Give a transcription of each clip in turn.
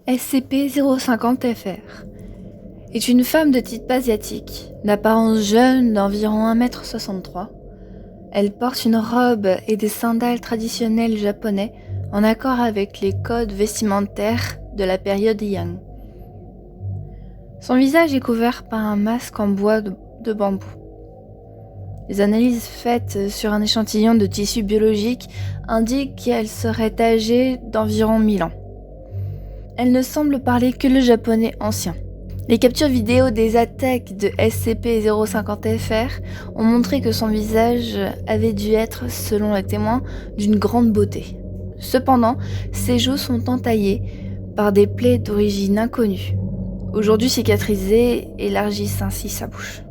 SCP-050-FR est une femme de type asiatique, d'apparence jeune d'environ 1,63 m. Elle porte une robe et des sandales traditionnels japonais en accord avec les codes vestimentaires de la période Heian. Son visage est couvert par un masque en bois de bambou. Les analyses faites sur un échantillon de tissu biologique indiquent qu'elle serait âgée d'environ 1000 ans. Elle ne semble parler que le japonais ancien. Les captures vidéo des attaques de SCP-050-FR ont montré que son visage avait dû être, selon les témoins, d'une grande beauté. Cependant, ses joues sont entaillées par des plaies d'origine inconnue, aujourd'hui cicatrisées, élargissent ainsi sa bouche.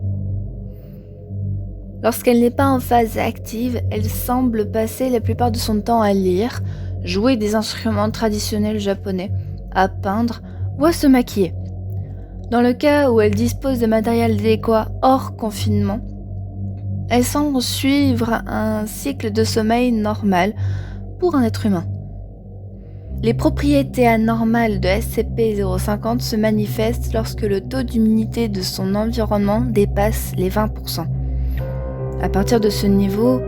Lorsqu'elle n'est pas en phase active, elle semble passer la plupart de son temps à lire, jouer des instruments traditionnels japonais, à peindre ou à se maquiller. Dans le cas où elle dispose de matériel adéquat hors confinement, elle semble suivre un cycle de sommeil normal pour un être humain. Les propriétés anormales de SCP-050 se manifestent lorsque le taux d'humidité de son environnement dépasse les 20%. À partir de ce niveau,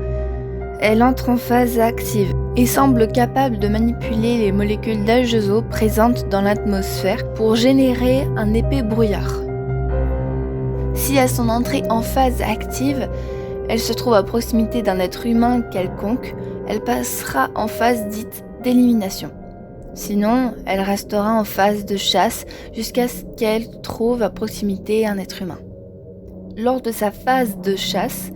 elle entre en phase active et semble capable de manipuler les molécules d'H2O présentes dans l'atmosphère pour générer un épais brouillard. Si à son entrée en phase active, elle se trouve à proximité d'un être humain quelconque, elle passera en phase dite d'élimination. Sinon, elle restera en phase de chasse jusqu'à ce qu'elle trouve à proximité un être humain. Lors de sa phase de chasse,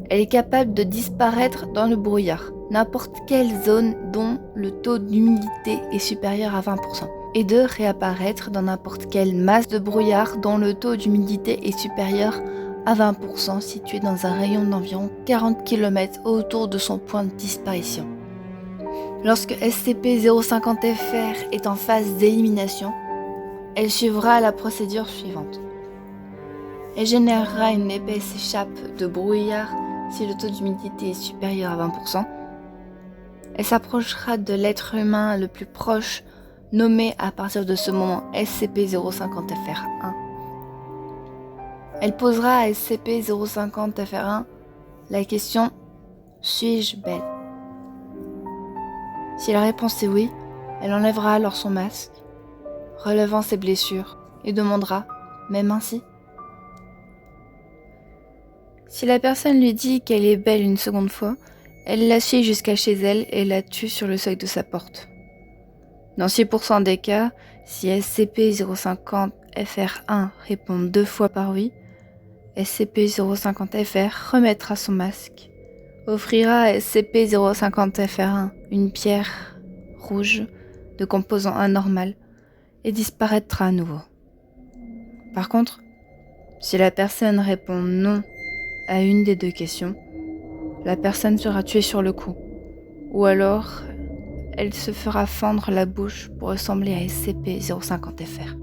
elle est capable de disparaître dans le brouillard, n'importe quelle zone dont le taux d'humidité est supérieur à 20%, et de réapparaître dans n'importe quelle masse de brouillard dont le taux d'humidité est supérieur à 20% situé dans un rayon d'environ 40 km autour de son point de disparition. Lorsque SCP-050-FR est en phase d'élimination, elle suivra la procédure suivante. Elle générera une épaisse échappe de brouillard si le taux d'humidité est supérieur à 20%. Elle s'approchera de l'être humain le plus proche, nommé à partir de ce moment SCP-050-FR1. Elle posera à SCP-050-FR1 la question « Suis-je belle ?» Si la réponse est oui, elle enlèvera alors son masque, relevant ses blessures, et demandera « Même ainsi ?» Si la personne lui dit qu'elle est belle une seconde fois, elle la suit jusqu'à chez elle et la tue sur le seuil de sa porte. Dans 6% des cas, si SCP-050-FR1 répond 2 fois par oui, SCP-050-FR remettra son masque, offrira à SCP-050-FR1 une pierre rouge de composant anormal et disparaîtra à nouveau. Par contre, si la personne répond non à une des deux questions, la personne sera tuée sur le coup, ou alors elle se fera fendre la bouche pour ressembler à SCP-050-FR.